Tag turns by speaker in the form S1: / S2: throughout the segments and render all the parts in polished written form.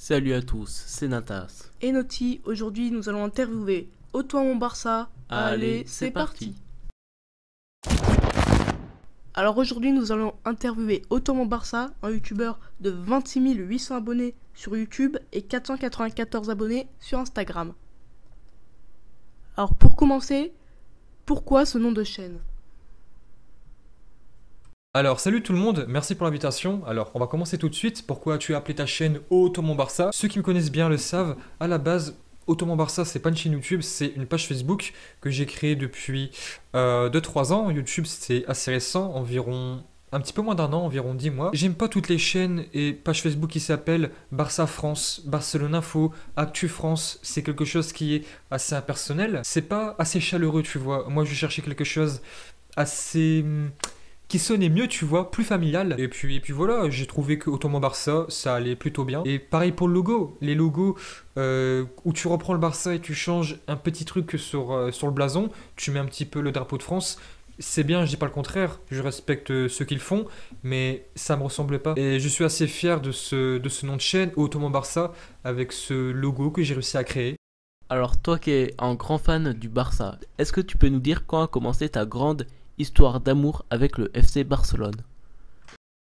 S1: Salut à tous, c'est Natas.
S2: Et Noti, aujourd'hui nous allons interviewer Ô-toi mon Barça.
S1: Allez, c'est parti.
S2: Alors aujourd'hui nous allons interviewer Ô-toi mon Barça, un youtubeur de 26 800 abonnés sur YouTube et 494 abonnés sur Instagram. Alors pour commencer, pourquoi ce nom de chaîne ?
S3: Alors salut tout le monde, merci pour l'invitation. Alors on va commencer tout de suite. Pourquoi tu as appelé ta chaîne Ô-toi mon Barça? Ceux qui me connaissent bien le savent, à la base Ô-toi mon Barça c'est pas une chaîne YouTube, c'est une page Facebook que j'ai créée depuis 2-3 ans. YouTube c'est assez récent, environ un petit peu moins d'un an, environ 10 mois. J'aime pas toutes les chaînes et pages Facebook qui s'appellent Barça France, Barcelone Info, Actu France. C'est quelque chose qui est assez impersonnel. C'est pas assez chaleureux, tu vois. Moi je cherchais quelque chose assez qui sonnait mieux, tu vois, plus familial. Et puis voilà, j'ai trouvé que Ô-toi mon Barça, ça allait plutôt bien. Et pareil pour le logo. Les logos où tu reprends le Barça et tu changes un petit truc sur le blason, tu mets un petit peu le drapeau de France. C'est bien, je dis pas le contraire, je respecte ceux qui le font, mais ça me ressemble pas. Et je suis assez fier de ce nom de chaîne, Ô-toi mon Barça, avec ce logo que j'ai réussi à créer.
S1: Alors toi qui es un grand fan du Barça, est-ce que tu peux nous dire quand a commencé ta grande histoire d'amour avec le FC Barcelone?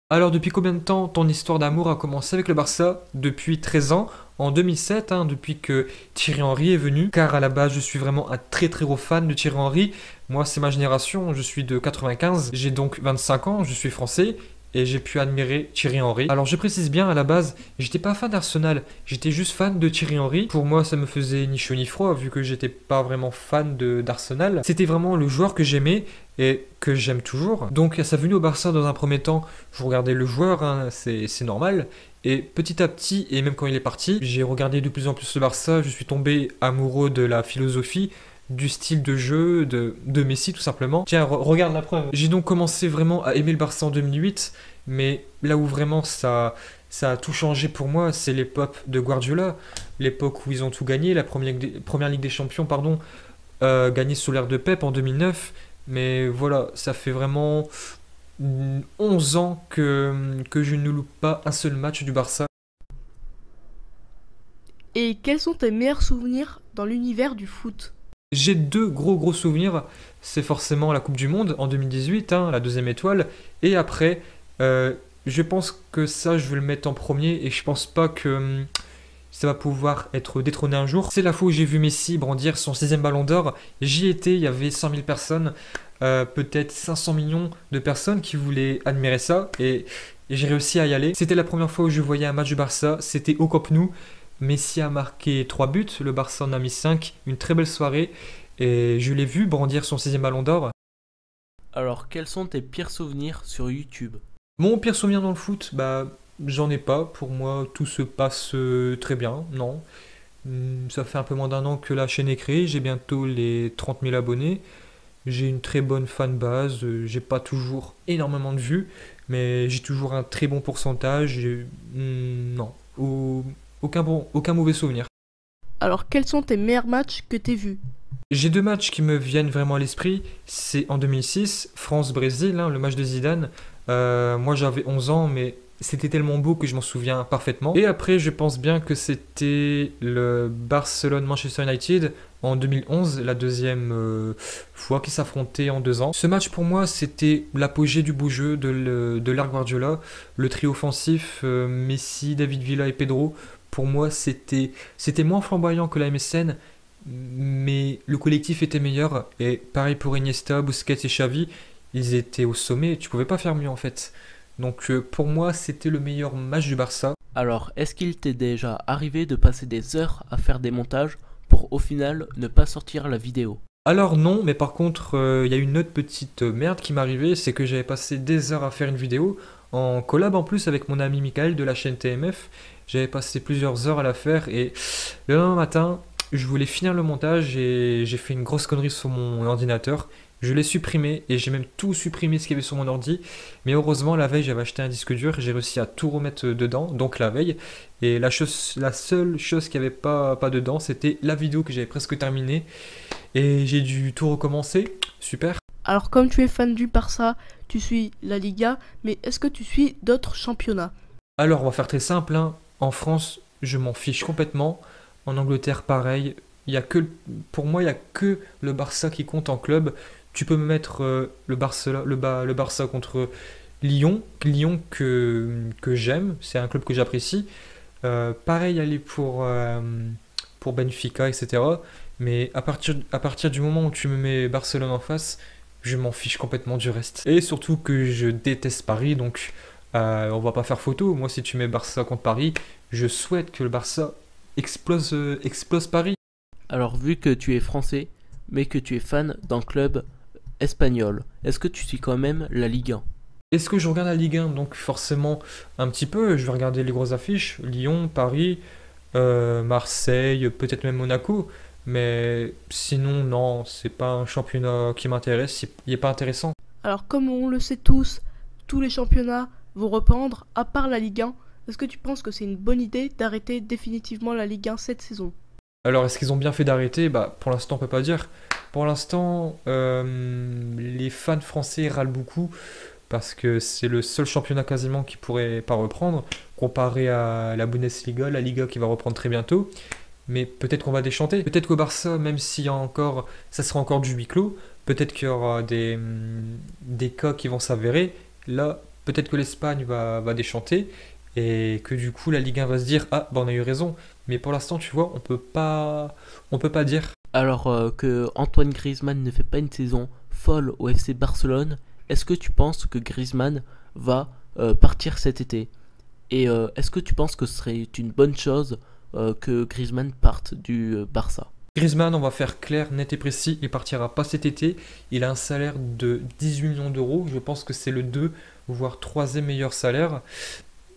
S3: Alors depuis combien de temps ton histoire d'amour a commencé avec le Barça? Depuis 13 ans, en 2007, depuis que Thierry Henry est venu, car à la base je suis vraiment un très gros fan de Thierry Henry. Moi c'est ma génération, je suis de 95, j'ai donc 25 ans, je suis français et j'ai pu admirer Thierry Henry. Alors je précise bien, à la base, j'étais pas fan d'Arsenal, j'étais juste fan de Thierry Henry. Pour moi ça me faisait ni chaud ni froid vu que j'étais pas vraiment fan d'Arsenal. C'était vraiment le joueur que j'aimais et que j'aime toujours. Donc à sa venue au Barça, dans un premier temps, je regardais le joueur, c'est normal. Et petit à petit, et même quand il est parti, j'ai regardé de plus en plus le Barça, je suis tombé amoureux de la philosophie, du style de jeu, de Messi tout simplement. Tiens, regarde la preuve. J'ai donc commencé vraiment à aimer le Barça en 2008, mais là où vraiment ça a tout changé pour moi, c'est l'époque de Guardiola, l'époque où ils ont tout gagné, la première Ligue des Champions, gagnée sous l'ère de Pep en 2009. Mais voilà, ça fait vraiment 11 ans que je ne loupe pas un seul match du Barça.
S2: Et quels sont tes meilleurs souvenirs dans l'univers du foot ?
S3: J'ai deux gros souvenirs. C'est forcément la Coupe du Monde en 2018, la deuxième étoile. Et après, je pense que ça, je vais le mettre en premier. Et je pense pas que ça va pouvoir être détrôné un jour. C'est la fois où j'ai vu Messi brandir son 6e ballon d'or. J'y étais, il y avait 100 000 personnes, peut-être 500 millions de personnes qui voulaient admirer ça. Et j'ai réussi à y aller. C'était la première fois où je voyais un match du Barça. C'était au Camp Nou. Messi a marqué 3 buts, le Barça en a mis 5. Une très belle soirée. Et je l'ai vu brandir son 6e ballon d'or.
S1: Alors quels sont tes pires souvenirs sur YouTube?
S3: Mon pire souvenir dans le foot, j'en ai pas. Pour moi, tout se passe très bien, non. Ça fait un peu moins d'un an que la chaîne est créée. J'ai bientôt les 30 000 abonnés. J'ai une très bonne fanbase. J'ai pas toujours énormément de vues, mais j'ai toujours un très bon pourcentage. Non, aucun mauvais souvenir.
S2: Alors quels sont tes meilleurs matchs que t'aies vus ?
S3: J'ai deux matchs qui me viennent vraiment à l'esprit. C'est en 2006, France-Brésil, le match de Zidane. Moi j'avais 11 ans, mais c'était tellement beau que je m'en souviens parfaitement. Et après, je pense bien que c'était le Barcelone-Manchester United en 2011, la deuxième fois qu'ils s'affrontaient en 2 ans. Ce match pour moi, c'était l'apogée du beau jeu de l'ère Guardiola. Le trio offensif, Messi, David Villa et Pedro. Pour moi, c'était moins flamboyant que la MSN, mais le collectif était meilleur. Et pareil pour Iniesta, Busquets et Xavi, ils étaient au sommet, tu pouvais pas faire mieux en fait. Donc pour moi, c'était le meilleur match du Barça.
S1: Alors est-ce qu'il t'est déjà arrivé de passer des heures à faire des montages pour au final ne pas sortir la vidéo?
S3: Alors non, mais par contre, il y a une autre petite merde qui m'est arrivée, c'est que j'avais passé des heures à faire une vidéo, en collab en plus avec mon ami Michael de la chaîne TMF. J'avais passé plusieurs heures à la faire et le lendemain matin, je voulais finir le montage et j'ai fait une grosse connerie sur mon ordinateur. Je l'ai supprimé et j'ai même tout supprimé ce qu'il y avait sur mon ordi. Mais heureusement, la veille, j'avais acheté un disque dur et j'ai réussi à tout remettre dedans, donc la veille. Et la seule chose qu'il n'y avait pas dedans, c'était la vidéo que j'avais presque terminée. Et j'ai dû tout recommencer. Super.
S2: Alors comme tu es fan du Barça, tu suis la Liga, mais est-ce que tu suis d'autres championnats ?
S3: Alors, on va faire très simple. En France, je m'en fiche complètement. En Angleterre, pareil. Il y a que, pour moi, il n'y a que le Barça qui compte en club. Tu peux me mettre le Barça contre Lyon, Lyon que j'aime, c'est un club que j'apprécie. Pareil, aller pour Benfica, etc. Mais à partir du moment où tu me mets Barcelone en face, je m'en fiche complètement du reste. Et surtout que je déteste Paris, donc on va pas faire photo. Moi, si tu mets Barça contre Paris, je souhaite que le Barça explose Paris.
S1: Alors, vu que tu es français, mais que tu es fan d'un club espagnol, est-ce que tu suis quand même la Ligue 1?
S3: Est-ce que je regarde la Ligue 1? Donc forcément un petit peu, je vais regarder les grosses affiches, Lyon, Paris, Marseille, peut-être même Monaco. Mais sinon, non, c'est pas un championnat qui m'intéresse, il n'est pas intéressant.
S2: Alors comme on le sait tous les championnats vont reprendre, à part la Ligue 1. Est-ce que tu penses que c'est une bonne idée d'arrêter définitivement la Ligue 1 cette saison?
S3: Alors, est-ce qu'ils ont bien fait d'arrêter? Bah, pour l'instant, on peut pas dire. Pour l'instant, les fans français râlent beaucoup parce que c'est le seul championnat quasiment qui pourrait pas reprendre, comparé à la Bundesliga, la Liga qui va reprendre très bientôt. Mais peut-être qu'on va déchanter. Peut-être qu'au Barça, même s'il y a encore, ça sera encore du huis clos, peut-être qu'il y aura des cas qui vont s'avérer. Là, peut-être que l'Espagne va déchanter et que du coup la Ligue 1 va se dire ah bah on a eu raison. Mais pour l'instant, tu vois, on peut pas dire.
S1: Alors que Antoine Griezmann ne fait pas une saison folle au FC Barcelone, est-ce que tu penses que Griezmann va partir cet été? Et est-ce que tu penses que ce serait une bonne chose que Griezmann parte du Barça?
S3: Griezmann, on va faire clair, net et précis, il partira pas cet été. Il a un salaire de 18 millions d'euros. Je pense que c'est le 2, voire 3e meilleur salaire.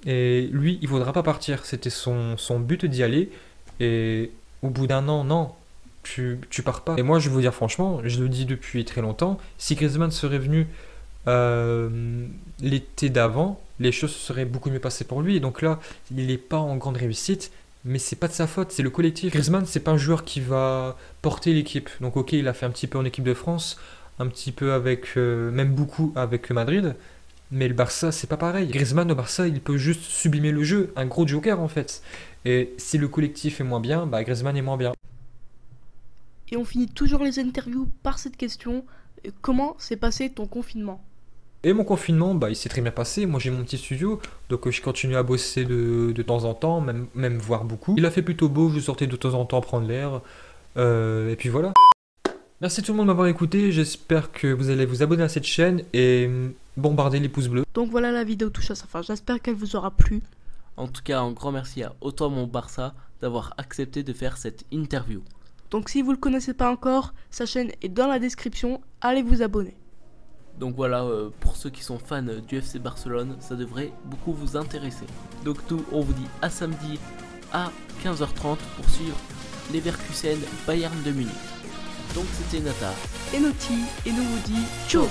S3: Et lui, il voudra pas partir. C'était son but d'y aller. Et au bout d'un an, non, tu pars pas. Et moi, je vais vous dire franchement, je le dis depuis très longtemps, si Griezmann serait venu l'été d'avant, les choses se seraient beaucoup mieux passées pour lui. Et donc là, il n'est pas en grande réussite. Mais c'est pas de sa faute, c'est le collectif. Griezmann, c'est pas un joueur qui va porter l'équipe. Donc ok, il a fait un petit peu en équipe de France, un petit peu avec, même beaucoup avec Madrid. Mais le Barça, c'est pas pareil. Griezmann au Barça, il peut juste sublimer le jeu, un gros joker en fait. Et si le collectif est moins bien, bah Griezmann est moins bien.
S2: Et on finit toujours les interviews par cette question. Comment s'est passé ton confinement?
S3: Et mon confinement, bah, il s'est très bien passé. Moi, j'ai mon petit studio, donc je continue à bosser de temps en temps, même voir beaucoup. Il a fait plutôt beau, je sortais de temps en temps prendre l'air. Et puis voilà. Merci tout le monde de m'avoir écouté. J'espère que vous allez vous abonner à cette chaîne et bombarder les pouces bleus.
S2: Donc voilà, la vidéo touche à sa fin. J'espère qu'elle vous aura plu.
S1: En tout cas, un grand merci à Autant Mon Barça d'avoir accepté de faire cette interview.
S2: Donc si vous le connaissez pas encore, sa chaîne est dans la description. Allez vous abonner.
S1: Donc voilà, pour ceux qui sont fans du FC Barcelone, ça devrait beaucoup vous intéresser. Donc nous, on vous dit à samedi à 15h30 pour suivre Leverkusen Bayern de Munich. Donc c'était Nata
S2: Et Noti, et nous vous dit ciao.